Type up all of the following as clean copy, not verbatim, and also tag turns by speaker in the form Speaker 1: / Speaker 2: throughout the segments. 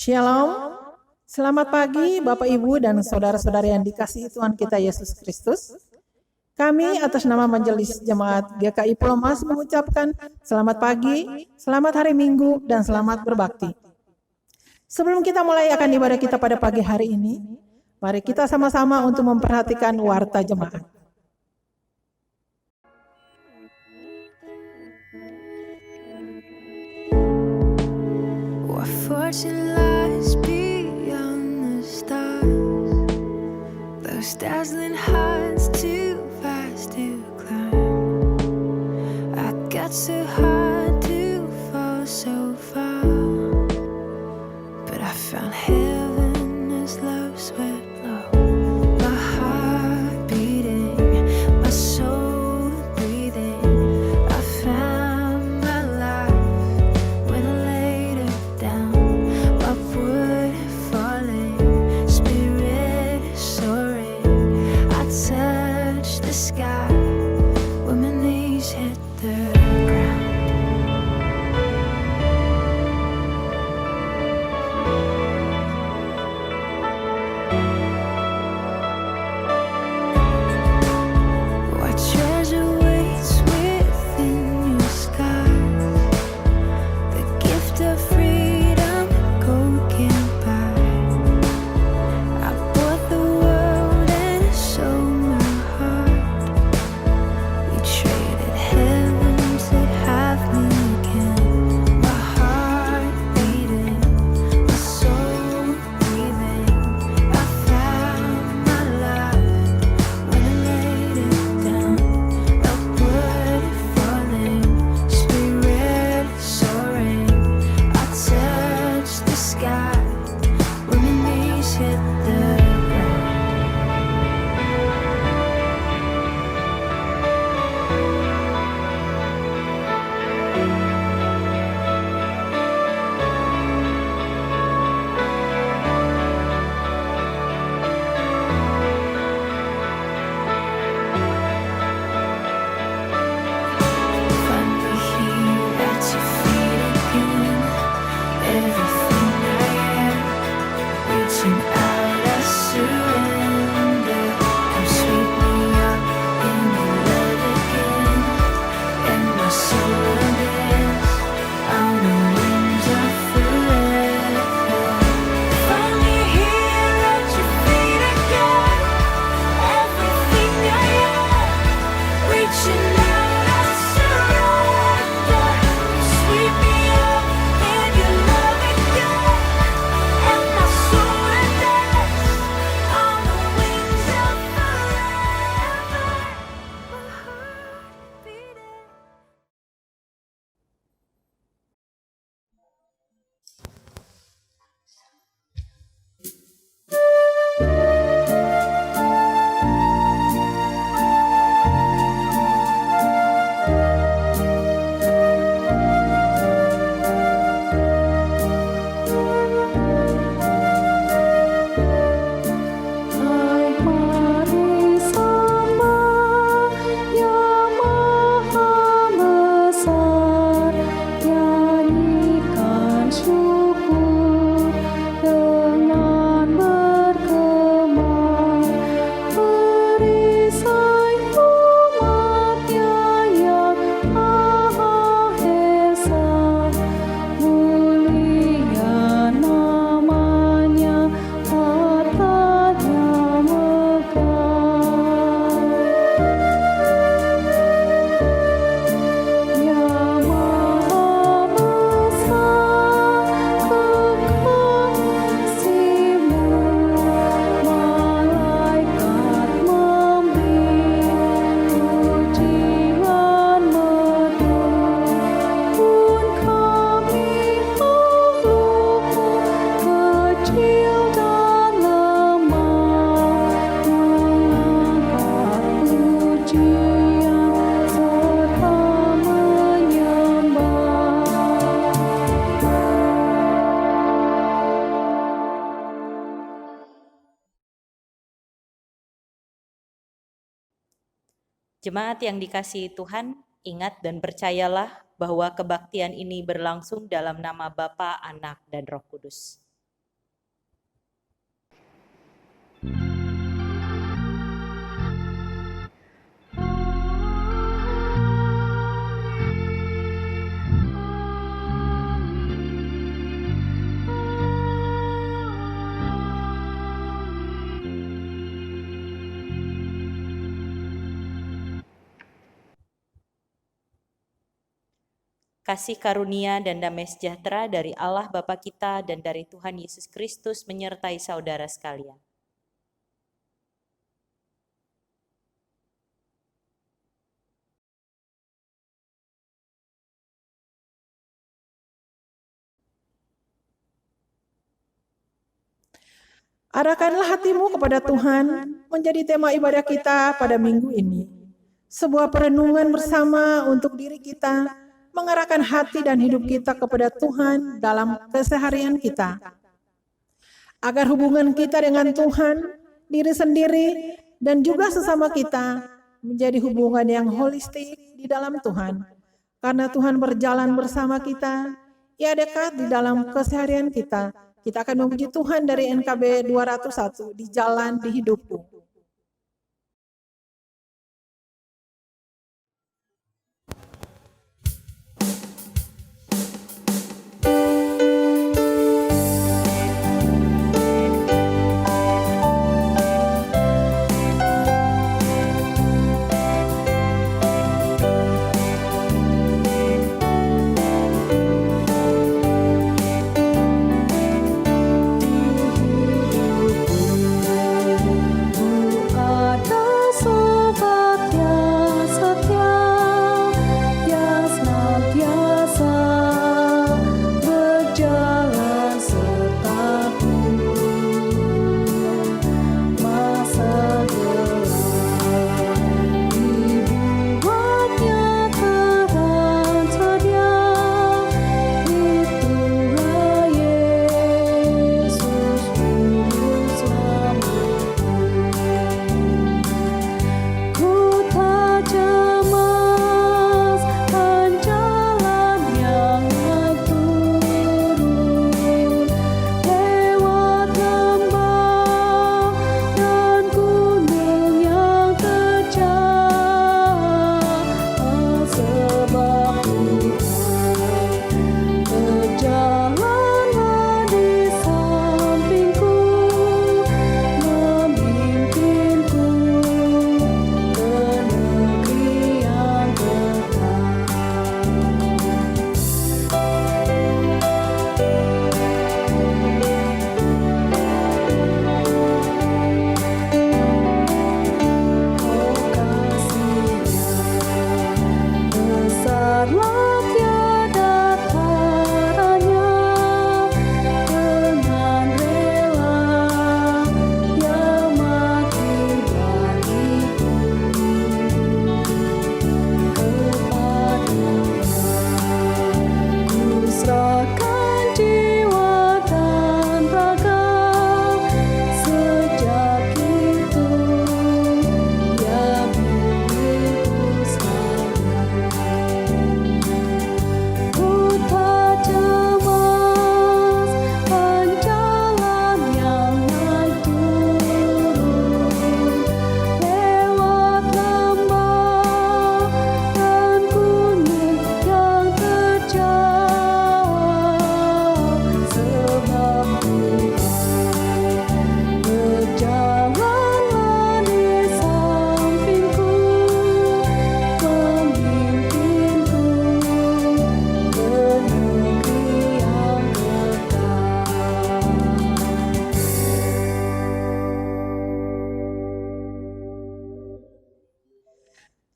Speaker 1: Shalom, selamat pagi Bapak Ibu dan saudara-saudara yang dikasihi Tuhan kita Yesus Kristus. Kami atas nama Majelis Jemaat GKI Pulau Mas mengucapkan selamat pagi, selamat hari Minggu, dan selamat berbakti. Sebelum kita mulai akan ibadah kita pada pagi hari ini, mari kita sama-sama untuk memperhatikan warta jemaat.
Speaker 2: What fortune lies beyond the stars, those dazzling heights too fast to climb. I got so high to fall so far, but I found heaven as love swept low. My heart beating, my soul breathing. I found my life when I laid it down. My wood falling, spirit soaring. I touched the sky when my knees hit the ground. What treasure waits within your skies? The gift of freedom gold can't buy. I bought the world and sold my heart. We traded heaven to have me again. My heart beating, my soul breathing. I found my life when I laid it down. Upward falling, spirit soaring. I touched the sky when my knees hit the ground. Find me here at your feet again. Everything I am, reaching out, I surrender. Come sweep me up in your love again, and my soul will dance on the wings of forever. Find me here at your feet again. Everything I am, reaching out, I surrender. Sweep me up in your love again, and my soul will dance on the wings of forever. My heart beating. Hai mari sembah Yang Maha Besar, nyanyikan syukur dengan bergema, perisai umatnya yang Maha Esa, mulia namanya, hartanya megah. Yang Maha Besar, kekasih-Mu, malaikat membimbing pujian merdu, pun kami makhluk-Mu kecil dan lemah, mengangkat pujian serta menyembah.
Speaker 3: Jemaat yang dikasihi Tuhan, ingat dan percayalah bahwa kebaktian ini berlangsung dalam nama Bapa, Anak, dan Roh Kudus. kasih karunia dan damai sejahtera dari Allah Bapa kita dan dari Tuhan Yesus Kristus menyertai saudara sekalian.
Speaker 1: Arahkanlah hatimu kepada Tuhan menjadi tema ibadah kita pada minggu ini. Sebuah perenungan bersama untuk diri kita, mengarahkan hati dan hidup kita kepada Tuhan dalam keseharian kita. Agar hubungan kita dengan Tuhan, diri sendiri, dan juga sesama kita menjadi hubungan yang holistik di dalam Tuhan. Karena Tuhan berjalan bersama kita, Ia dekat di dalam keseharian kita. Kita akan memuji Tuhan dari NKB 201 di jalan di hidupku.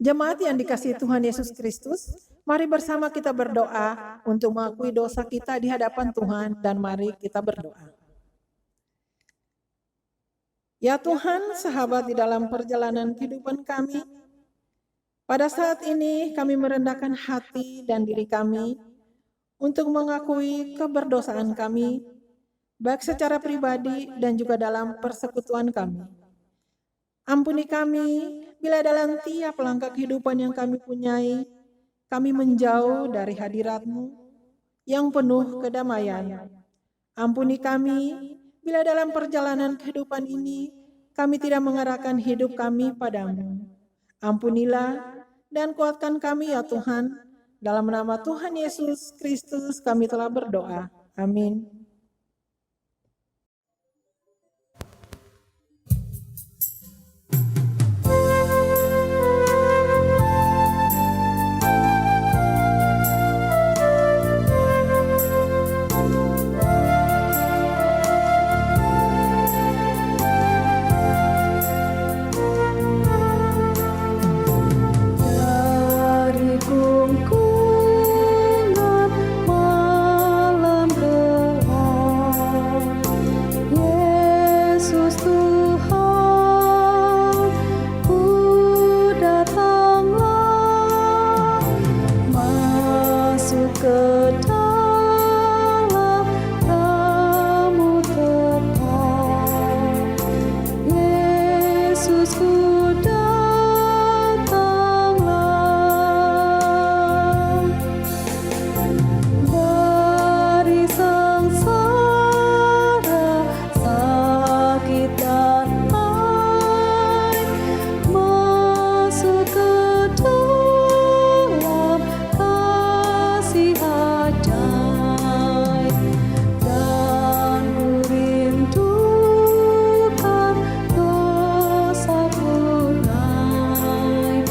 Speaker 1: Jemaat yang dikasihi Tuhan Yesus Kristus, mari bersama kita berdoa untuk mengakui dosa kita di hadapan Tuhan, dan mari kita berdoa. Ya Tuhan, sahabat di dalam perjalanan kehidupan kami, pada saat ini kami merendahkan hati dan diri kami untuk mengakui keberdosaan kami, baik secara pribadi dan juga dalam persekutuan kami. Ampuni kami bila dalam tiap langkah kehidupan yang kami punyai, kami menjauh dari hadirat-Mu yang penuh kedamaian. Ampuni kami bila dalam perjalanan kehidupan ini kami tidak mengarahkan hidup kami padamu. Ampunilah dan kuatkan kami ya Tuhan. Dalam nama Tuhan Yesus Kristus kami telah berdoa. Amin.
Speaker 2: Yesusku datanglah dari sengsara, sakit dan aib, masuk ke dalam kasih ajaib, dan ku rindukan dosaku raib.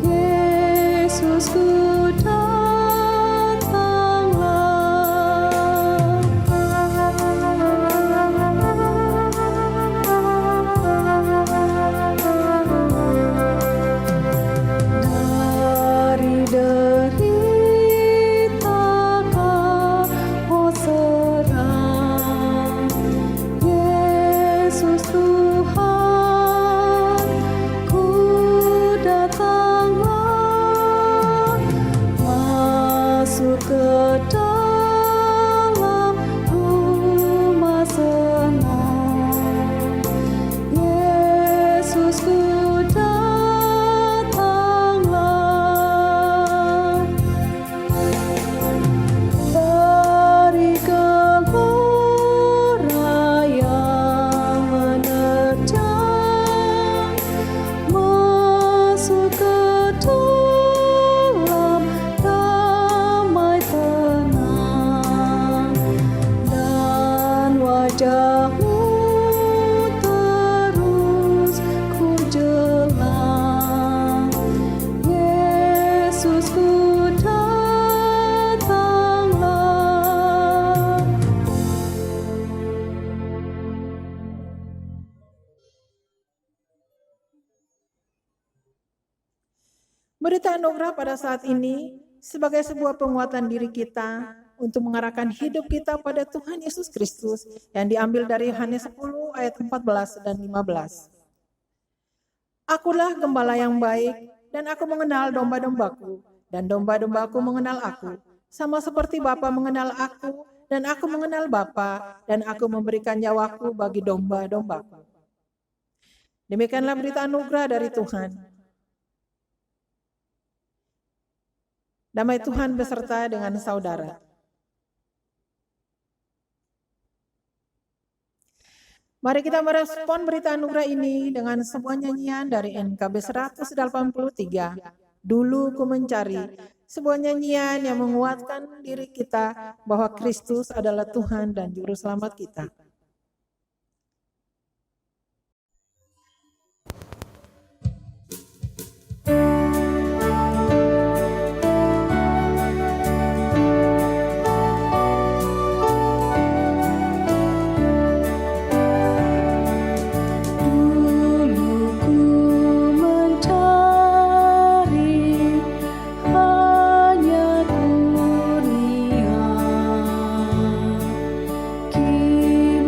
Speaker 2: Yesusku dari derita kau serang, Yesus Tuhan, ku datanglah, masuk ke dalam rumah senang. Yesusku datanglah dari gelora yang menerjang, masuk ke dalam damai tenang, dan wajahmu terus ku jelang. Yesusku datanglah.
Speaker 1: Berita anugerah pada saat ini sebagai sebuah penguatan diri kita untuk mengarahkan hidup kita pada Tuhan Yesus Kristus yang diambil dari Yohanes 10 ayat 14 dan 15. Akulah gembala yang baik, dan aku mengenal domba-dombaku, dan domba-dombaku mengenal aku, sama seperti Bapa mengenal aku, dan aku mengenal Bapa, dan aku memberikan nyawaku bagi domba-dombaku. Demikianlah berita anugerah dari Tuhan. Damai Tuhan beserta dengan saudara. Mari kita merespon berita anugerah ini dengan sebuah nyanyian dari NKB 183. Dulu ku mencari, sebuah nyanyian yang menguatkan diri kita bahwa Kristus adalah Tuhan dan Juru Selamat kita.
Speaker 2: Dulu ku mencari hanya Tuhan, kini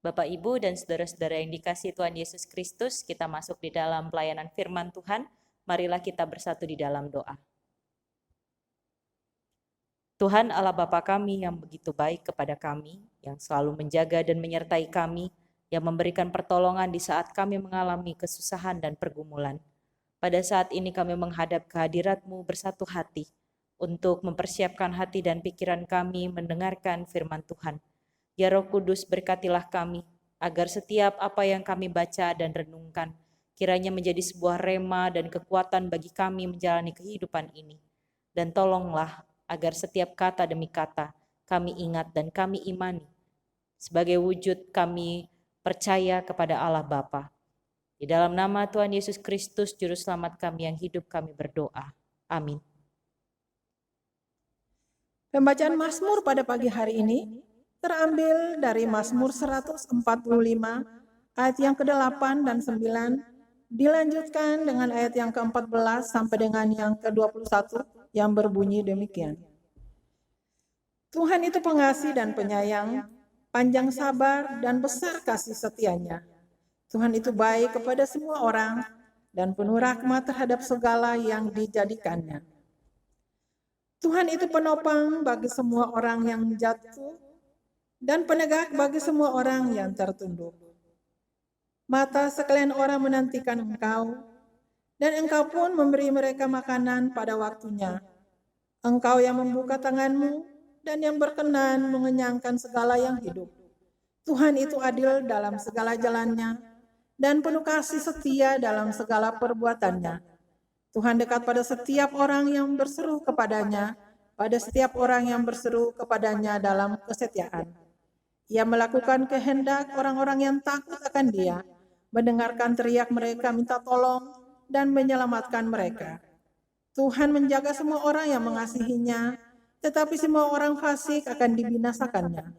Speaker 3: Bapak, Ibu, dan saudara-saudara yang dikasihi Tuhan Yesus Kristus, kita masuk di dalam pelayanan firman Tuhan. Marilah kita bersatu di dalam doa. Tuhan Allah Bapa kami yang begitu baik kepada kami, yang selalu menjaga dan menyertai kami, yang memberikan pertolongan di saat kami mengalami kesusahan dan pergumulan. Pada saat ini kami menghadap kehadirat-Mu bersatu hati untuk mempersiapkan hati dan pikiran kami mendengarkan firman Tuhan. Ya Roh Kudus, berkatilah kami, agar setiap apa yang kami baca dan renungkan, kiranya menjadi sebuah rema dan kekuatan bagi kami menjalani kehidupan ini. Dan tolonglah agar setiap kata demi kata kami ingat dan kami imani. Sebagai wujud kami percaya kepada Allah Bapa. Di dalam nama Tuhan Yesus Kristus, Juru Selamat kami yang hidup, kami berdoa. Amin.
Speaker 1: Pembacaan Mazmur pada pagi hari ini terambil dari Mazmur 145 ayat yang ke-8 dan 9, dilanjutkan dengan ayat yang ke-14 sampai dengan yang ke-21 yang berbunyi demikian. Tuhan itu pengasih dan penyayang, panjang sabar dan besar kasih setianya. Tuhan itu baik kepada semua orang dan penuh rahmat terhadap segala yang dijadikannya. Tuhan itu penopang bagi semua orang yang jatuh dan penegak bagi semua orang yang tertunduk. Mata sekalian orang menantikan Engkau, dan Engkau pun memberi mereka makanan pada waktunya. Engkau yang membuka tangan-Mu dan yang berkenan mengenyangkan segala yang hidup. Tuhan itu adil dalam segala jalannya dan penuh kasih setia dalam segala perbuatannya. Tuhan dekat pada setiap orang yang berseru kepadanya, pada setiap orang yang berseru kepadanya dalam kesetiaan. Ia melakukan kehendak orang-orang yang takut akan Dia, mendengarkan teriak mereka minta tolong, dan menyelamatkan mereka. Tuhan menjaga semua orang yang mengasihinya, tetapi semua orang fasik akan dibinasakannya.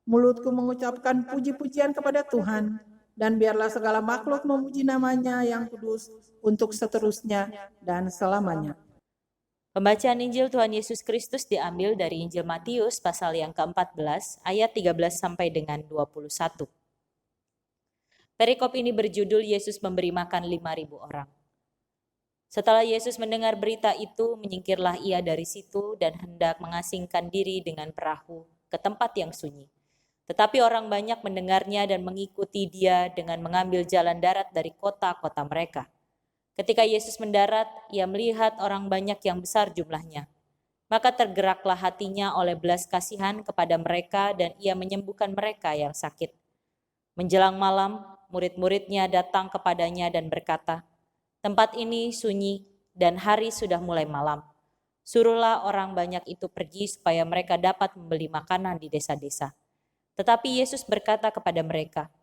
Speaker 1: Mulutku mengucapkan puji-pujian kepada Tuhan, dan biarlah segala makhluk memuji namanya yang kudus untuk seterusnya dan selamanya.
Speaker 3: Pembacaan Injil Tuhan Yesus Kristus diambil dari Injil Matius pasal yang ke-14 ayat 13 sampai dengan 21. Perikop ini berjudul Yesus memberi makan 5.000 orang. Setelah Yesus mendengar berita itu, menyingkirlah ia dari situ dan hendak mengasingkan diri dengan perahu ke tempat yang sunyi. Tetapi orang banyak mendengarnya dan mengikuti Dia dengan mengambil jalan darat dari kota-kota mereka. Ketika Yesus mendarat, ia melihat orang banyak yang besar jumlahnya. Maka tergeraklah hatinya oleh belas kasihan kepada mereka dan ia menyembuhkan mereka yang sakit. Menjelang malam, murid-muridnya datang kepadanya dan berkata, "Tempat ini sunyi dan hari sudah mulai malam. Suruhlah orang banyak itu pergi supaya mereka dapat membeli makanan di desa-desa." Tetapi Yesus berkata kepada mereka,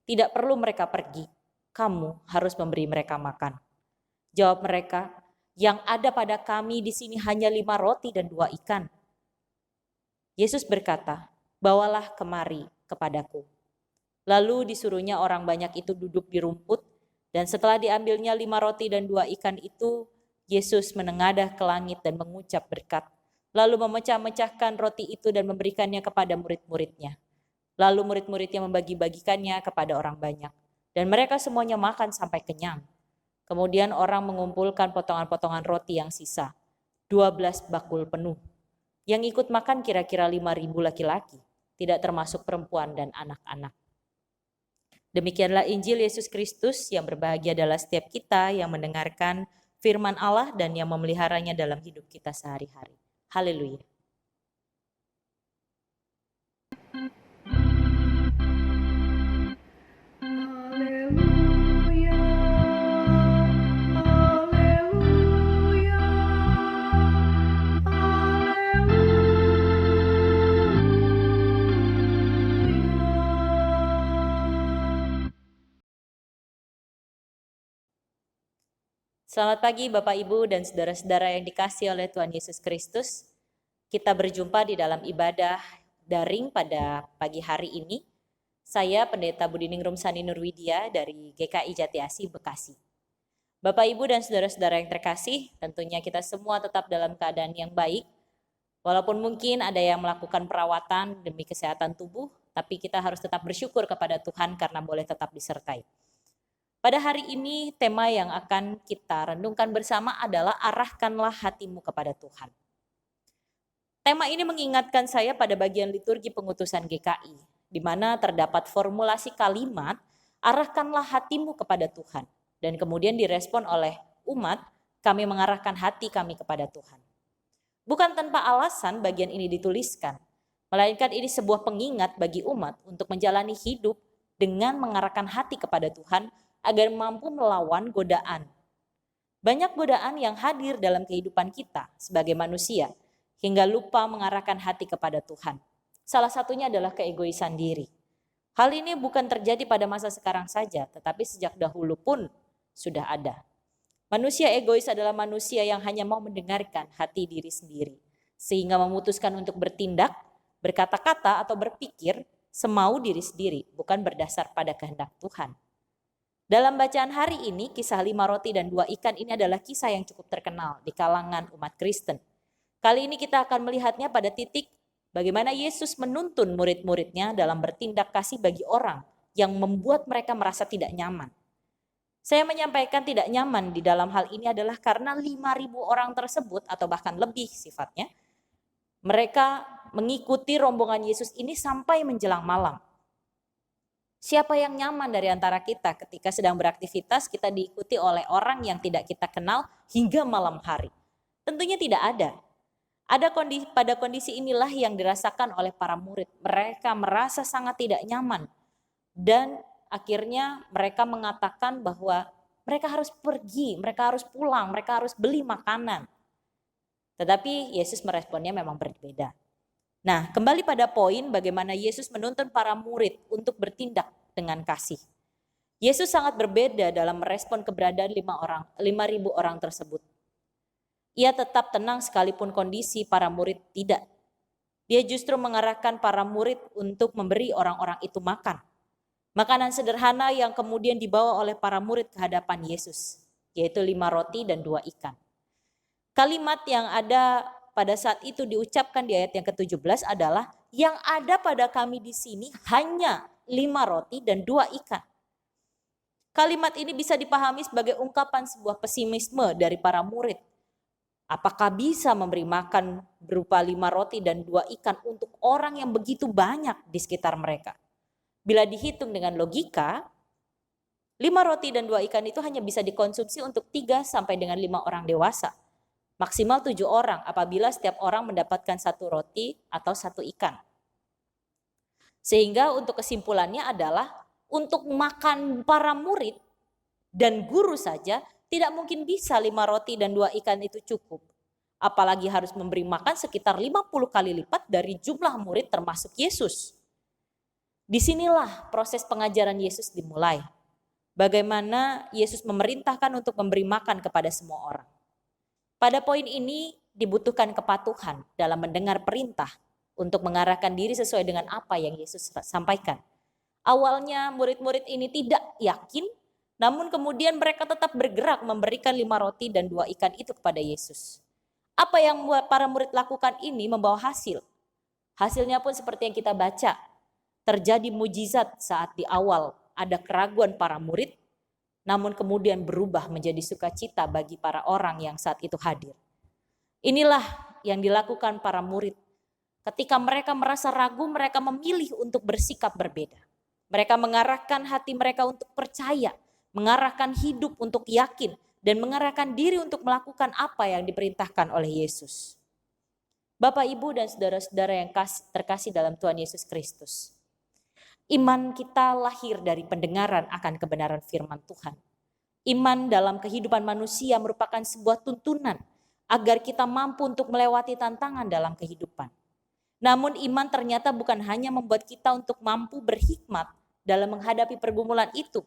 Speaker 3: "Tidak perlu mereka pergi, kamu harus memberi mereka makan." Jawab mereka, "Yang ada pada kami di sini hanya 5 roti dan 2 ikan. Yesus berkata, "Bawalah kemari kepadaku." Lalu disuruhnya orang banyak itu duduk di rumput, dan setelah diambilnya 5 roti dan 2 ikan itu, Yesus menengadah ke langit dan mengucap berkat, lalu memecah-mecahkan roti itu dan memberikannya kepada murid-muridnya. Lalu murid-muridnya membagi-bagikannya kepada orang banyak, dan mereka semuanya makan sampai kenyang. Kemudian orang mengumpulkan potongan-potongan roti yang sisa, 12 bakul penuh. Yang ikut makan kira-kira 5.000 laki-laki, tidak termasuk perempuan dan anak-anak. Demikianlah Injil Yesus Kristus, yang berbahagia adalah setiap kita yang mendengarkan firman Allah dan yang memeliharanya dalam hidup kita sehari-hari. Haleluya. Selamat pagi Bapak, Ibu, dan saudara-saudara yang dikasihi oleh Tuhan Yesus Kristus. Kita berjumpa di dalam ibadah daring pada pagi hari ini. Saya Pendeta Budining Rumsani Nurwidia dari GKI Jati Asih, Bekasi. Bapak, Ibu, dan saudara-saudara yang terkasih, tentunya kita semua tetap dalam keadaan yang baik. Walaupun mungkin ada yang melakukan perawatan demi kesehatan tubuh, tapi kita harus tetap bersyukur kepada Tuhan karena boleh tetap disertai. Pada hari ini tema yang akan kita renungkan bersama adalah arahkanlah hatimu kepada Tuhan. Tema ini mengingatkan saya pada bagian liturgi pengutusan GKI, di mana terdapat formulasi kalimat, arahkanlah hatimu kepada Tuhan. Dan kemudian direspon oleh umat, kami mengarahkan hati kami kepada Tuhan. Bukan tanpa alasan bagian ini dituliskan, melainkan ini sebuah pengingat bagi umat untuk menjalani hidup dengan mengarahkan hati kepada Tuhan agar mampu melawan godaan. Banyak godaan yang hadir dalam kehidupan kita sebagai manusia, hingga lupa mengarahkan hati kepada Tuhan. Salah satunya adalah keegoisan diri. Hal ini bukan terjadi pada masa sekarang saja, tetapi sejak dahulu pun sudah ada. Manusia egois adalah manusia yang hanya mau mendengarkan hati diri sendiri, sehingga memutuskan untuk bertindak, berkata-kata atau berpikir semau diri sendiri, bukan berdasar pada kehendak Tuhan. Dalam bacaan hari ini, kisah 5 roti dan 2 ikan ini adalah kisah yang cukup terkenal di kalangan umat Kristen. Kali ini kita akan melihatnya pada titik bagaimana Yesus menuntun murid-muridnya dalam bertindak kasih bagi orang yang membuat mereka merasa tidak nyaman. Saya menyampaikan tidak nyaman di dalam hal ini adalah karena 5.000 orang tersebut atau bahkan lebih sifatnya, mereka mengikuti rombongan Yesus ini sampai menjelang malam. Siapa yang nyaman dari antara kita ketika sedang beraktivitas kita diikuti oleh orang yang tidak kita kenal hingga malam hari? Tentunya tidak ada. Pada kondisi inilah yang dirasakan oleh para murid. Mereka merasa sangat tidak nyaman dan akhirnya mereka mengatakan bahwa mereka harus pergi, mereka harus pulang, mereka harus beli makanan. Tetapi Yesus meresponnya memang berbeda. Nah, kembali pada poin bagaimana Yesus menuntun para murid untuk bertindak dengan kasih. Yesus sangat berbeda dalam merespon keberadaan 5.000 orang tersebut. Ia tetap tenang sekalipun kondisi para murid tidak. Dia justru mengarahkan para murid untuk memberi orang-orang itu makan. Makanan sederhana yang kemudian dibawa oleh para murid ke hadapan Yesus, yaitu 5 roti dan 2 ikan. Kalimat yang ada pada saat itu diucapkan di ayat yang ke-17 adalah, yang ada pada kami di sini hanya 5 roti dan 2 ikan. Kalimat ini bisa dipahami sebagai ungkapan sebuah pesimisme dari para murid. Apakah bisa memberi makan berupa 5 roti dan 2 ikan untuk orang yang begitu banyak di sekitar mereka? Bila dihitung dengan logika, 5 roti dan 2 ikan itu hanya bisa dikonsumsi untuk 3 sampai dengan 5 orang dewasa. Maksimal 7 orang apabila setiap orang mendapatkan 1 roti atau 1 ikan. Sehingga untuk kesimpulannya adalah untuk makan para murid dan guru saja tidak mungkin bisa 5 roti dan 2 ikan itu cukup. Apalagi harus memberi makan sekitar 50 kali lipat dari jumlah murid termasuk Yesus. Disinilah proses pengajaran Yesus dimulai. Bagaimana Yesus memerintahkan untuk memberi makan kepada semua orang. Pada poin ini dibutuhkan kepatuhan dalam mendengar perintah untuk mengarahkan diri sesuai dengan apa yang Yesus sampaikan. Awalnya murid-murid ini tidak yakin, namun kemudian mereka tetap bergerak memberikan 5 roti dan 2 ikan itu kepada Yesus. Apa yang para murid lakukan ini membawa hasil. Hasilnya pun seperti yang kita baca. Terjadi mujizat saat di awal ada keraguan para murid, namun kemudian berubah menjadi sukacita bagi para orang yang saat itu hadir. Inilah yang dilakukan para murid. Ketika mereka merasa ragu, mereka memilih untuk bersikap berbeda. Mereka mengarahkan hati mereka untuk percaya, mengarahkan hidup untuk yakin, dan mengarahkan diri untuk melakukan apa yang diperintahkan oleh Yesus. Bapak, Ibu, dan saudara-saudara yang terkasih dalam Tuhan Yesus Kristus. Iman kita lahir dari pendengaran akan kebenaran firman Tuhan. Iman dalam kehidupan manusia merupakan sebuah tuntunan agar kita mampu untuk melewati tantangan dalam kehidupan. Namun iman ternyata bukan hanya membuat kita untuk mampu berhikmat dalam menghadapi pergumulan itu,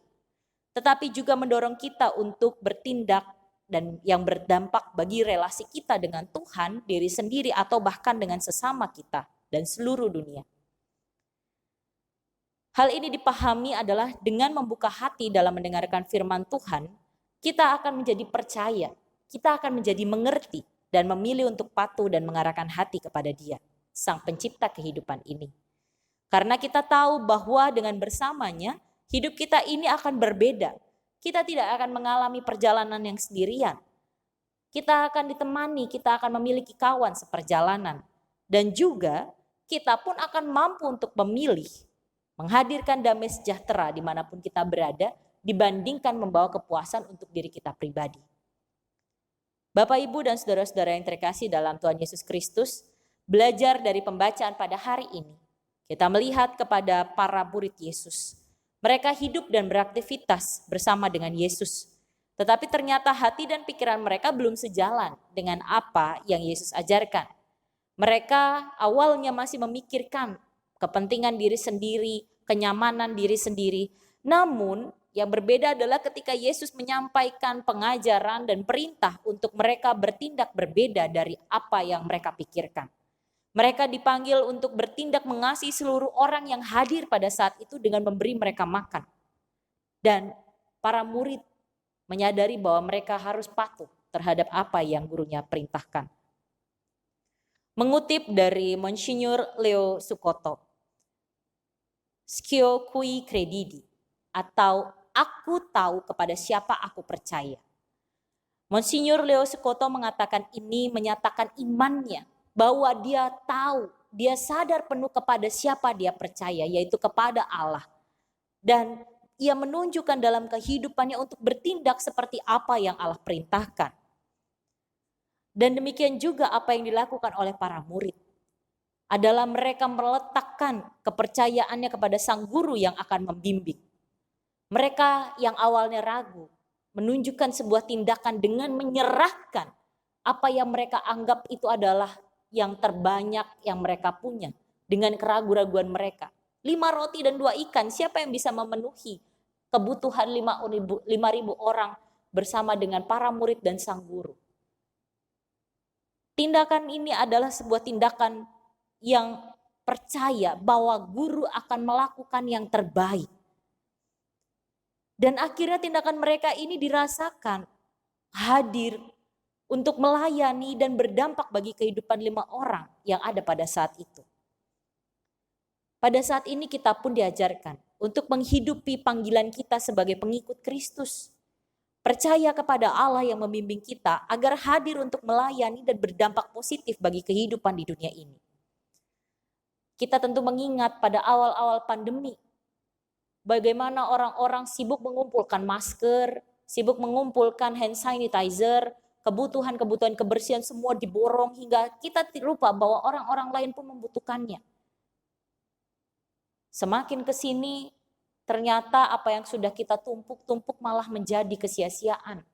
Speaker 3: tetapi juga mendorong kita untuk bertindak dan yang berdampak bagi relasi kita dengan Tuhan, diri sendiri, atau bahkan dengan sesama kita dan seluruh dunia. Hal ini dipahami adalah dengan membuka hati dalam mendengarkan firman Tuhan, kita akan menjadi percaya, kita akan menjadi mengerti dan memilih untuk patuh dan mengarahkan hati kepada Dia, Sang Pencipta kehidupan ini. Karena kita tahu bahwa dengan bersamanya hidup kita ini akan berbeda. Kita tidak akan mengalami perjalanan yang sendirian. Kita akan ditemani, kita akan memiliki kawan seperjalanan. Dan juga kita pun akan mampu untuk memilih, menghadirkan damai sejahtera dimanapun kita berada, dibandingkan membawa kepuasan untuk diri kita pribadi. Bapak, Ibu, dan saudara-saudara yang terkasih dalam Tuhan Yesus Kristus, belajar dari pembacaan pada hari ini, kita melihat kepada para murid Yesus. Mereka hidup dan beraktivitas bersama dengan Yesus. Tetapi ternyata hati dan pikiran mereka belum sejalan dengan apa yang Yesus ajarkan. Mereka awalnya masih memikirkan kepentingan diri sendiri, kenyamanan diri sendiri. Namun yang berbeda adalah ketika Yesus menyampaikan pengajaran dan perintah untuk mereka bertindak berbeda dari apa yang mereka pikirkan. Mereka dipanggil untuk bertindak mengasihi seluruh orang yang hadir pada saat itu dengan memberi mereka makan. Dan para murid menyadari bahwa mereka harus patuh terhadap apa yang gurunya perintahkan. Mengutip dari Monsignor Leo Sukoto, Scio cui credidi, atau aku tahu kepada siapa aku percaya. Monsignor Leo Sukoto mengatakan ini menyatakan imannya, bahwa dia tahu, dia sadar penuh kepada siapa dia percaya, yaitu kepada Allah. Dan ia menunjukkan dalam kehidupannya untuk bertindak seperti apa yang Allah perintahkan. Dan demikian juga apa yang dilakukan oleh para murid. Adalah mereka meletakkan kepercayaannya kepada sang guru yang akan membimbing. Mereka yang awalnya ragu, menunjukkan sebuah tindakan dengan menyerahkan apa yang mereka anggap itu adalah yang terbanyak yang mereka punya dengan keraguan-raguan mereka. 5 roti dan 2 ikan, siapa yang bisa memenuhi kebutuhan 5.000 orang bersama dengan para murid dan sang guru. Tindakan ini adalah sebuah tindakan yang percaya bahwa guru akan melakukan yang terbaik. Dan akhirnya tindakan mereka ini dirasakan hadir untuk melayani dan berdampak bagi kehidupan 5 orang yang ada pada saat itu. Pada saat ini kita pun diajarkan untuk menghidupi panggilan kita sebagai pengikut Kristus. Percaya kepada Allah yang membimbing kita agar hadir untuk melayani dan berdampak positif bagi kehidupan di dunia ini. Kita tentu mengingat pada awal-awal pandemi, bagaimana orang-orang sibuk mengumpulkan masker, sibuk mengumpulkan hand sanitizer, kebutuhan-kebutuhan kebersihan semua diborong hingga kita lupa bahwa orang-orang lain pun membutuhkannya. Semakin ke sini ternyata apa yang sudah kita tumpuk-tumpuk malah menjadi kesia-siaan.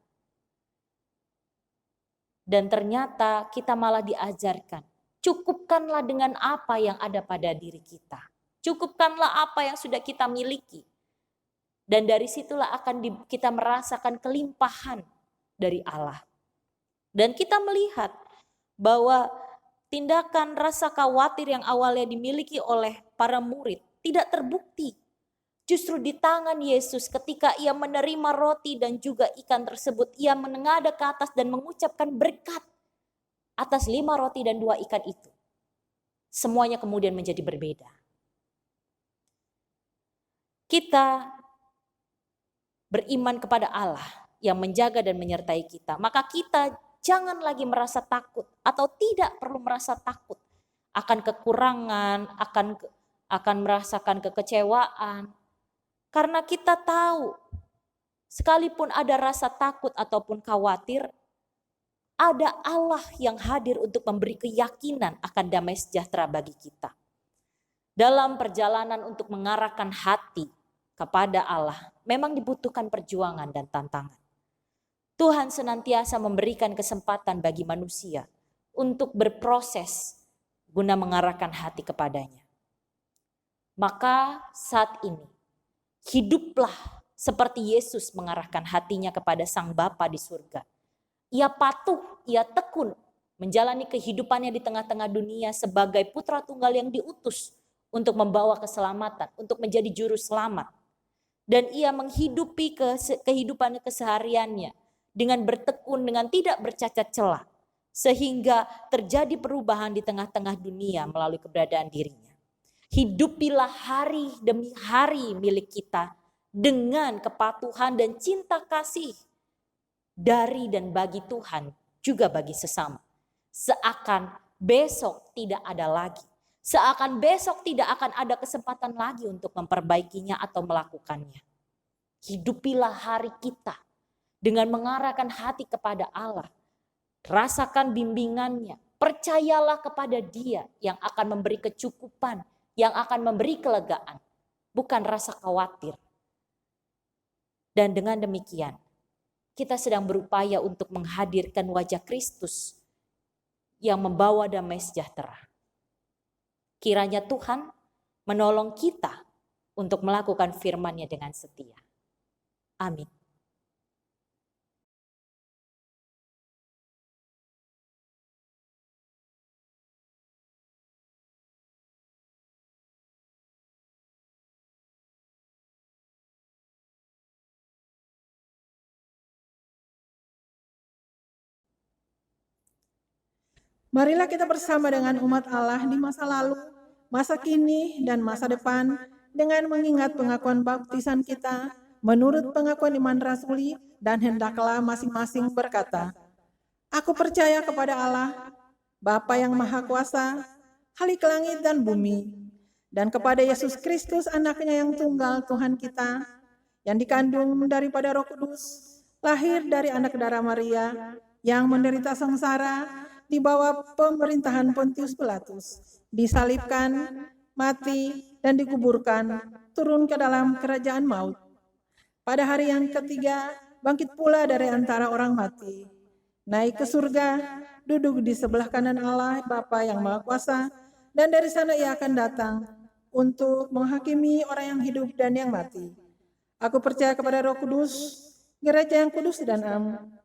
Speaker 3: Dan ternyata kita malah diajarkan, cukupkanlah dengan apa yang ada pada diri kita. Cukupkanlah apa yang sudah kita miliki. Dan dari situlah akan kita merasakan kelimpahan dari Allah. Dan kita melihat bahwa tindakan rasa khawatir yang awalnya dimiliki oleh para murid tidak terbukti. Justru di tangan Yesus ketika ia menerima roti dan juga ikan tersebut, ia menengadah ke atas dan mengucapkan berkat atas 5 roti dan 2 ikan itu. Semuanya kemudian menjadi berbeda. Kita beriman kepada Allah yang menjaga dan menyertai kita. Maka kita jangan lagi merasa takut atau tidak perlu merasa takut akan kekurangan, akan merasakan kekecewaan. Karena kita tahu sekalipun ada rasa takut ataupun khawatir, ada Allah yang hadir untuk memberi keyakinan akan damai sejahtera bagi kita. Dalam perjalanan untuk mengarahkan hati kepada Allah, memang dibutuhkan perjuangan dan tantangan. Tuhan senantiasa memberikan kesempatan bagi manusia untuk berproses guna mengarahkan hati kepadanya. Maka saat ini, hiduplah seperti Yesus mengarahkan hatinya kepada Sang Bapa di surga. Ia patuh, ia tekun menjalani kehidupannya di tengah-tengah dunia sebagai putra tunggal yang diutus untuk membawa keselamatan, untuk menjadi juru selamat. Dan ia menghidupi kehidupannya kesehariannya dengan bertekun, dengan tidak bercacat celah. Sehingga terjadi perubahan di tengah-tengah dunia melalui keberadaan dirinya. Hidupilah hari demi hari milik kita dengan kepatuhan dan cinta kasih dari dan bagi Tuhan, juga bagi sesama. Seakan besok tidak ada lagi. Seakan besok tidak akan ada kesempatan lagi untuk memperbaikinya atau melakukannya. Hidupilah hari kita dengan mengarahkan hati kepada Allah. Rasakan bimbingannya. Percayalah kepada Dia yang akan memberi kecukupan, yang akan memberi kelegaan, bukan rasa khawatir. Dan dengan demikian, kita sedang berupaya untuk menghadirkan wajah Kristus yang membawa damai sejahtera. Kiranya Tuhan menolong kita untuk melakukan firman-Nya dengan setia. Amin.
Speaker 1: Marilah kita bersama dengan umat Allah di masa lalu, masa kini, dan masa depan dengan mengingat pengakuan baptisan kita menurut pengakuan iman rasuli, dan hendaklah masing-masing berkata, Aku percaya kepada Allah, Bapa yang Maha Kuasa, Khalik langit dan bumi, dan kepada Yesus Kristus anaknya yang tunggal Tuhan kita, yang dikandung daripada Roh Kudus, lahir dari anak darah Maria, yang menderita sengsara di bawah pemerintahan Pontius Pilatus, disalibkan, mati, dan dikuburkan, turun ke dalam kerajaan maut. Pada hari yang ketiga, bangkit pula dari antara orang mati, naik ke surga, duduk di sebelah kanan Allah Bapa yang Maha Kuasa, dan dari sana Ia akan datang untuk menghakimi orang yang hidup dan yang mati. Aku percaya kepada Roh Kudus, gereja yang kudus dan am,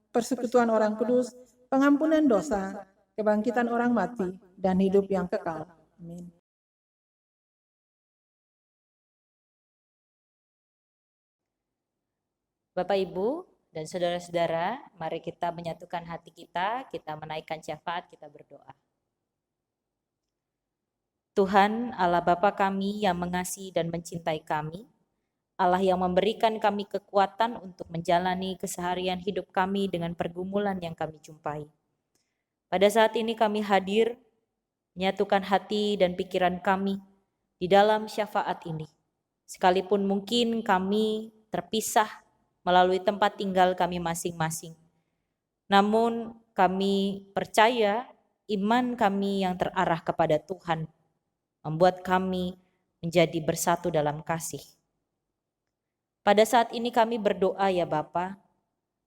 Speaker 1: persekutuan orang kudus, pengampunan dosa, kebangkitan orang mati, dan hidup yang kekal. Amin.
Speaker 3: Bapak, Ibu, dan saudara-saudara, mari kita menyatukan hati kita menaikkan syafaat, kita berdoa. Tuhan, Allah Bapa kami yang mengasihi dan mencintai kami, Allah yang memberikan kami kekuatan untuk menjalani keseharian hidup kami dengan pergumulan yang kami jumpai. Pada saat ini kami hadir, menyatukan hati dan pikiran kami di dalam syafaat ini. Sekalipun mungkin kami terpisah melalui tempat tinggal kami masing-masing. Namun kami percaya iman kami yang terarah kepada Tuhan membuat kami menjadi bersatu dalam kasih. Pada saat ini kami berdoa ya Bapa,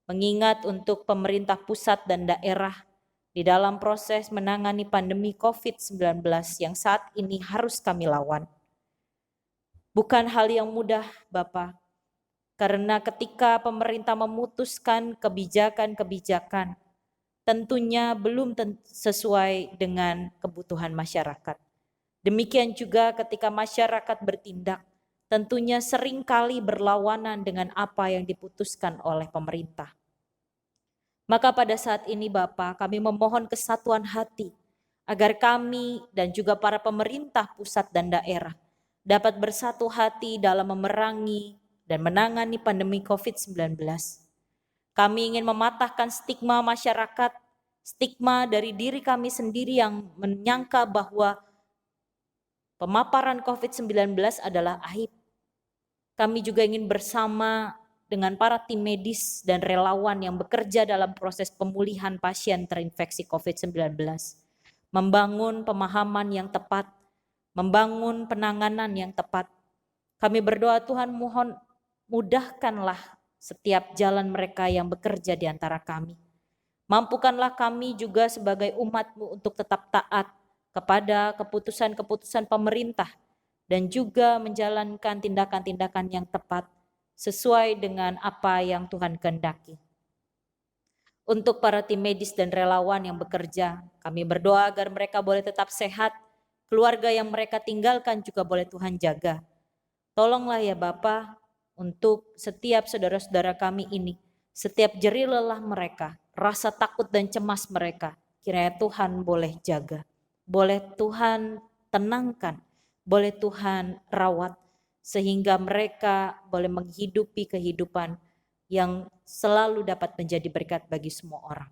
Speaker 3: mengingat untuk pemerintah pusat dan daerah di dalam proses menangani pandemi COVID-19 yang saat ini harus kami lawan. Bukan hal yang mudah Bapa, karena ketika pemerintah memutuskan kebijakan-kebijakan, tentunya belum sesuai dengan kebutuhan masyarakat. Demikian juga ketika masyarakat bertindak, tentunya seringkali berlawanan dengan apa yang diputuskan oleh pemerintah. Maka pada saat ini Bapa, kami memohon kesatuan hati, agar kami dan juga para pemerintah pusat dan daerah dapat bersatu hati dalam memerangi dan menangani pandemi COVID-19. Kami ingin mematahkan stigma masyarakat, stigma dari diri kami sendiri yang menyangka bahwa pemaparan COVID-19 adalah aib. Kami juga ingin bersama dengan para tim medis dan relawan yang bekerja dalam proses pemulihan pasien terinfeksi COVID-19, membangun pemahaman yang tepat, membangun penanganan yang tepat. Kami berdoa Tuhan mohon mudahkanlah setiap jalan mereka yang bekerja di antara kami. Mampukanlah kami juga sebagai umat-Mu untuk tetap taat kepada keputusan-keputusan pemerintah dan juga menjalankan tindakan-tindakan yang tepat sesuai dengan apa yang Tuhan kehendaki. Untuk para tim medis dan relawan yang bekerja, kami berdoa agar mereka boleh tetap sehat, keluarga yang mereka tinggalkan juga boleh Tuhan jaga. Tolonglah ya Bapa, untuk setiap saudara-saudara kami ini, setiap jerih lelah mereka, rasa takut dan cemas mereka, kiranya Tuhan boleh jaga, boleh Tuhan tenangkan, boleh Tuhan rawat sehingga mereka boleh menghidupi kehidupan yang selalu dapat menjadi berkat bagi semua orang.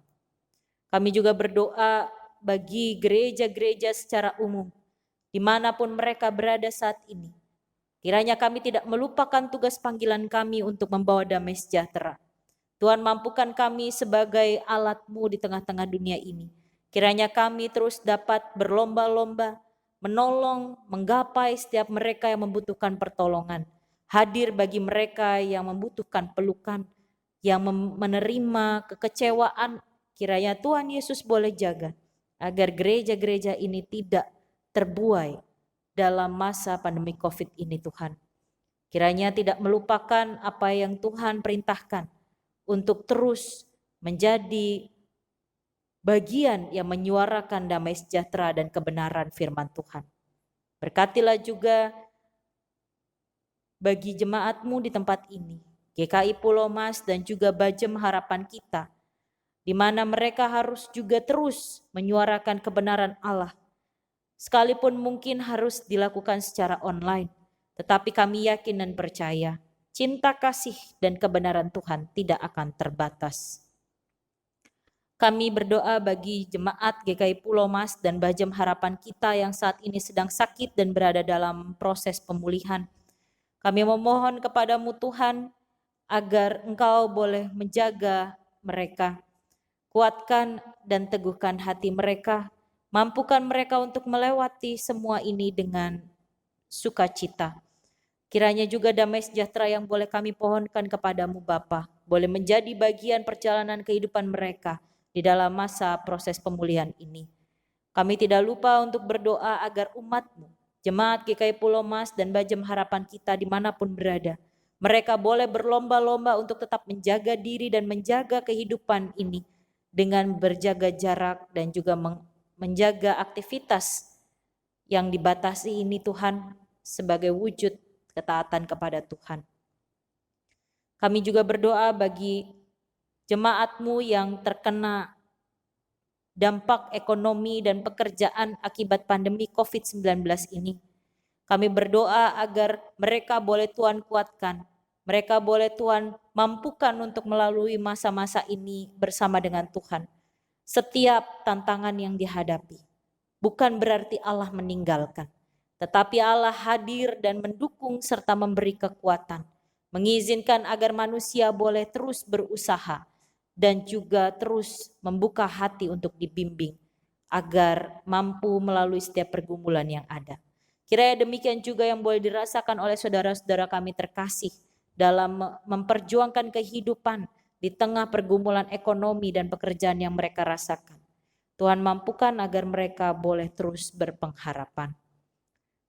Speaker 3: Kami juga berdoa bagi gereja-gereja secara umum, dimanapun mereka berada saat ini. Kiranya kami tidak melupakan tugas panggilan kami untuk membawa damai sejahtera. Tuhan, mampukan kami sebagai alat-Mu di tengah-tengah dunia ini. Kiranya kami terus dapat berlomba-lomba, menolong, menggapai setiap mereka yang membutuhkan pertolongan. Hadir bagi mereka yang membutuhkan pelukan, yang menerima kekecewaan. Kiranya Tuhan Yesus boleh jaga agar gereja-gereja ini tidak terbuai dalam masa pandemi COVID ini, Tuhan. Kiranya tidak melupakan apa yang Tuhan perintahkan untuk terus menjadi bagian yang menyuarakan damai sejahtera dan kebenaran firman Tuhan. Berkatilah juga bagi jemaat-Mu di tempat ini, GKI Pulau Mas dan juga Bajem Harapan Kita, di mana mereka harus juga terus menyuarakan kebenaran Allah. Sekalipun mungkin harus dilakukan secara online, tetapi kami yakin dan percaya cinta kasih dan kebenaran Tuhan tidak akan terbatas. Kami berdoa bagi jemaat GKI Pulau Mas dan Bajem Harapan Kita yang saat ini sedang sakit dan berada dalam proses pemulihan. Kami memohon kepadamu Tuhan agar Engkau boleh menjaga mereka, kuatkan dan teguhkan hati mereka, mampukan mereka untuk melewati semua ini dengan sukacita. Kiranya juga damai sejahtera yang boleh kami pohonkan kepadamu Bapa, boleh menjadi bagian perjalanan kehidupan mereka di dalam masa proses pemulihan ini. Kami tidak lupa untuk berdoa agar umat-Mu, jemaat GKI Pulau Mas dan Bajem Harapan Kita dimanapun berada, mereka boleh berlomba-lomba untuk tetap menjaga diri dan menjaga kehidupan ini dengan berjaga jarak dan juga menjaga aktivitas yang dibatasi ini Tuhan sebagai wujud ketaatan kepada Tuhan. Kami juga berdoa bagi jemaat-Mu yang terkena dampak ekonomi dan pekerjaan akibat pandemi COVID-19 ini. Kami berdoa agar mereka boleh Tuhan kuatkan, mereka boleh Tuhan mampukan untuk melalui masa-masa ini bersama dengan Tuhan. Setiap tantangan yang dihadapi, bukan berarti Allah meninggalkan, tetapi Allah hadir dan mendukung serta memberi kekuatan, mengizinkan agar manusia boleh terus berusaha dan juga terus membuka hati untuk dibimbing agar mampu melalui setiap pergumulan yang ada. Kiranya demikian juga yang boleh dirasakan oleh saudara-saudara kami terkasih dalam memperjuangkan kehidupan di tengah pergumulan ekonomi dan pekerjaan yang mereka rasakan. Tuhan mampukan agar mereka boleh terus berpengharapan.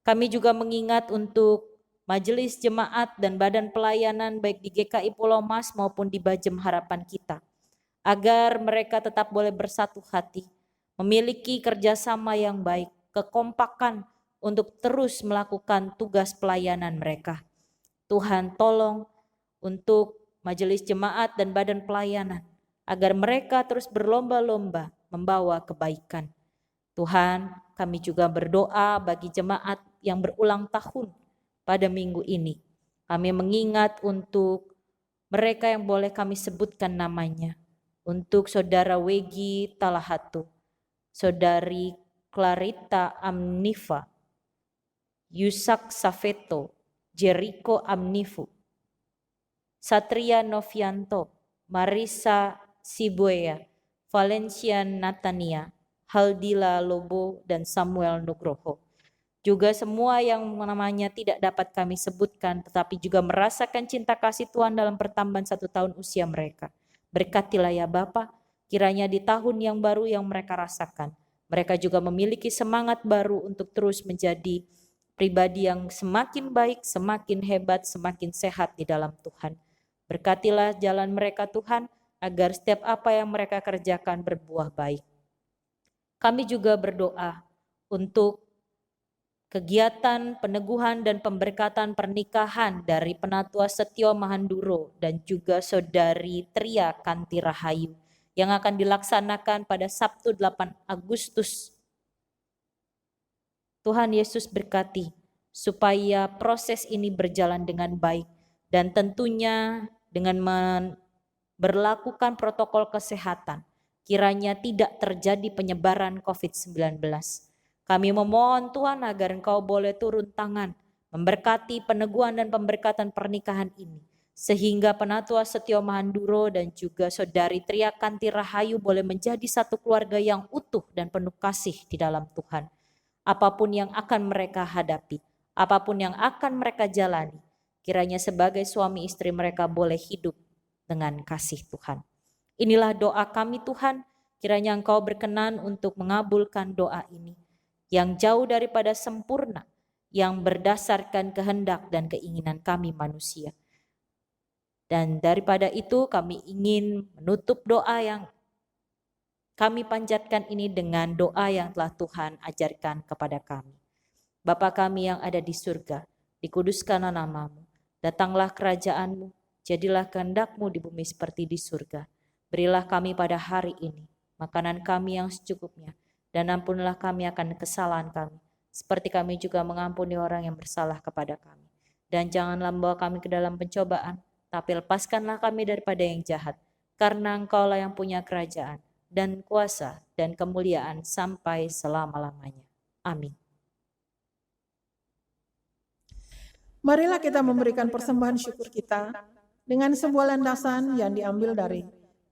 Speaker 3: Kami juga mengingat untuk majelis jemaat dan badan pelayanan baik di GKI Pulau Mas maupun di Bajem Harapan Kita, agar mereka tetap boleh bersatu hati, memiliki kerjasama yang baik, kekompakan untuk terus melakukan tugas pelayanan mereka. Tuhan tolong untuk majelis jemaat dan badan pelayanan, agar mereka terus berlomba-lomba membawa kebaikan. Tuhan, kami juga berdoa bagi jemaat yang berulang tahun pada minggu ini. Kami mengingat untuk mereka yang boleh kami sebutkan namanya. Untuk Saudara Wegi Talahatu, Saudari Clarita Amnifa, Yusak Safeto, Jericho Amnifu, Satria Novianto, Marisa Sibuea, Valencia Natania, Haldila Lobo, dan Samuel Nugroho. Juga semua yang namanya tidak dapat kami sebutkan, tetapi juga merasakan cinta kasih Tuhan dalam pertambahan 1 tahun usia mereka. Berkatilah ya Bapa, kiranya di tahun yang baru yang mereka rasakan, mereka juga memiliki semangat baru untuk terus menjadi pribadi yang semakin baik, semakin hebat, semakin sehat di dalam Tuhan. Berkatilah jalan mereka Tuhan, agar setiap apa yang mereka kerjakan berbuah baik. Kami juga berdoa untuk kegiatan peneguhan dan pemberkatan pernikahan dari Penatua Setio Mahanduro dan juga Saudari Tria Kanti Rahayu yang akan dilaksanakan pada Sabtu 8 Agustus. Tuhan Yesus berkati supaya proses ini berjalan dengan baik dan tentunya dengan berlakukan protokol kesehatan, kiranya tidak terjadi penyebaran COVID-19. Kami memohon Tuhan agar Engkau boleh turun tangan, memberkati peneguhan dan pemberkatan pernikahan ini, sehingga Penatua Setio Mahanduro dan juga Saudari Tria Kanti Rahayu boleh menjadi satu keluarga yang utuh dan penuh kasih di dalam Tuhan. Apapun yang akan mereka hadapi, apapun yang akan mereka jalani, kiranya sebagai suami istri mereka boleh hidup dengan kasih Tuhan. Inilah doa kami Tuhan, kiranya Engkau berkenan untuk mengabulkan doa ini yang jauh daripada sempurna, yang berdasarkan kehendak dan keinginan kami manusia. Dan daripada itu kami ingin menutup doa yang kami panjatkan ini dengan doa yang telah Tuhan ajarkan kepada kami. Bapa kami yang ada di surga, dikuduskanlah namamu, datanglah kerajaan-Mu, jadilah kehendak-Mu di bumi seperti di surga. Berilah kami pada hari ini makanan kami yang secukupnya, dan ampunilah kami akan kesalahan kami, seperti kami juga mengampuni orang yang bersalah kepada kami. Dan janganlah membawa kami ke dalam pencobaan, tapi lepaskanlah kami daripada yang jahat, karena Engkaulah yang punya kerajaan, dan kuasa, dan kemuliaan sampai selama-lamanya. Amin.
Speaker 1: Marilah kita memberikan persembahan syukur kita dengan sebuah landasan yang diambil dari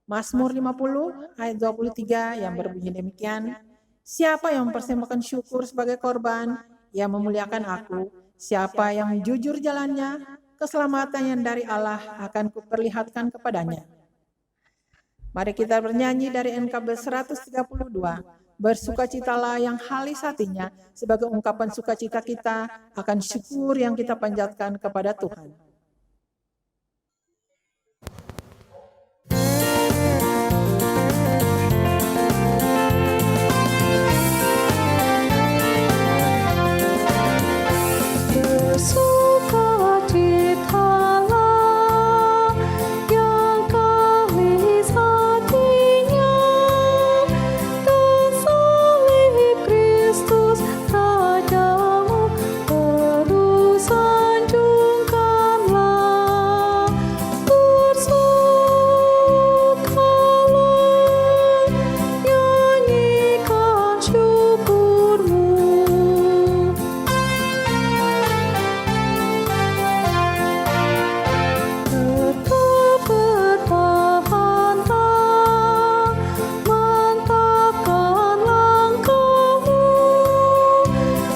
Speaker 1: Mazmur 50 ayat 23 yang berbunyi demikian. Siapa yang mempersembahkan syukur sebagai korban, ia memuliakan aku. Siapa yang jujur jalannya, keselamatan yang dari Allah akan kuperlihatkan kepadanya. Mari kita bernyanyi dari NKB 132. Bersukacitalah yang halis hatinya sebagai ungkapan sukacita kita akan syukur yang kita panjatkan kepada Tuhan.
Speaker 2: Bersukacitalah yang kalis hatinya, tersalib Kristus Rajamu, terus sanjungkanlah. Bersukalah, nyanyikan syukurmu. Tetap bertahanlah, mantapkan langkahmu,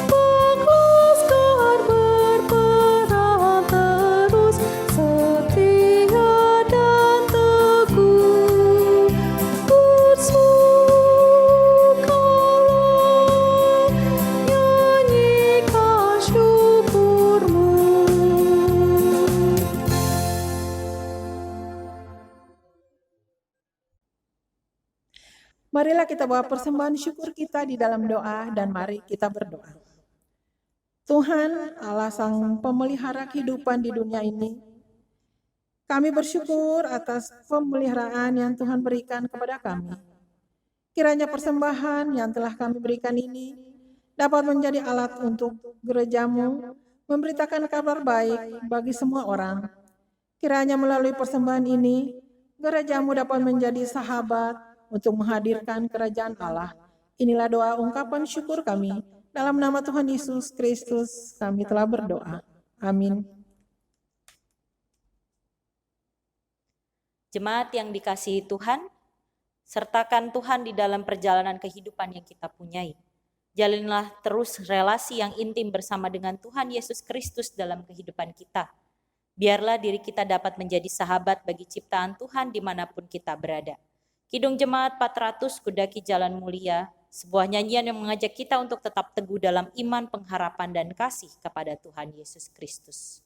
Speaker 2: berkeluskar berperang terus, setia dan teguh. Bersukalah, nyanyikan syukurmu.
Speaker 1: Marilah kita bawa persembahan syukur kita di dalam doa dan mari kita berdoa. Tuhan, Allah Sang Pemelihara kehidupan di dunia ini, kami bersyukur atas pemeliharaan yang Tuhan berikan kepada kami. Kiranya persembahan yang telah kami berikan ini dapat menjadi alat untuk gerejamu memberitakan kabar baik bagi semua orang. Kiranya melalui persembahan ini, gerejamu dapat menjadi sahabat untuk menghadirkan kerajaan Allah. Inilah doa ungkapan syukur kami. Dalam nama Tuhan Yesus Kristus kami telah berdoa. Amin.
Speaker 3: Jemaat yang dikasihi Tuhan, sertakan Tuhan di dalam perjalanan kehidupan yang kita punyai. Jalinlah terus relasi yang intim bersama dengan Tuhan Yesus Kristus dalam kehidupan kita. Biarlah diri kita dapat menjadi sahabat bagi ciptaan Tuhan dimanapun kita berada. Kidung Jemaat 400 Kudaki Jalan Mulia, sebuah nyanyian yang mengajak kita untuk tetap teguh dalam iman, pengharapan, dan kasih kepada Tuhan Yesus Kristus.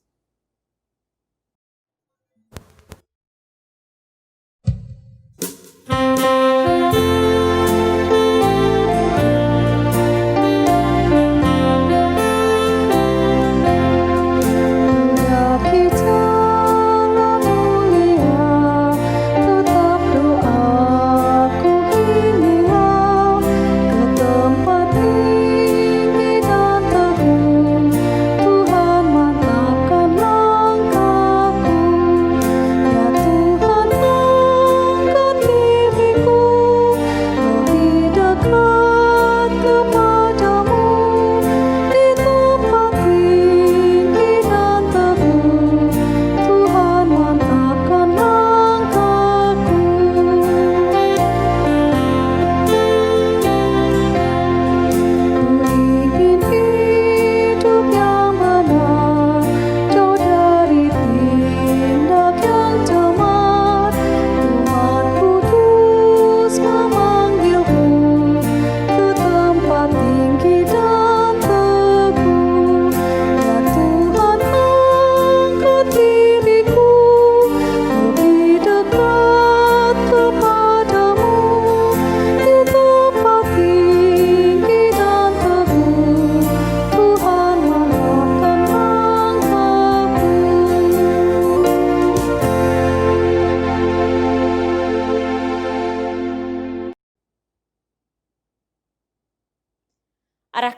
Speaker 2: Kudaki jalan mulia, tetap doaku inilah, ke tempat tinggi dan teguh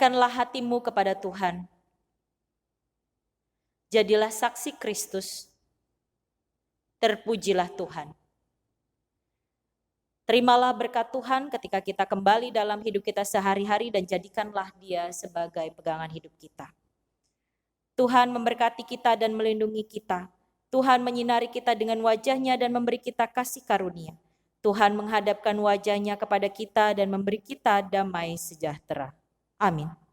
Speaker 3: Serahkanlah hatimu kepada Tuhan. Jadilah saksi Kristus. Terpujilah Tuhan. Terimalah berkat Tuhan ketika kita kembali dalam hidup kita sehari-hari dan jadikanlah Dia sebagai pegangan hidup kita. Tuhan memberkati kita dan melindungi kita. Tuhan menyinari kita dengan wajah-Nya dan memberi kita kasih karunia. Tuhan menghadapkan wajah-Nya kepada kita dan memberi kita damai sejahtera. Amin.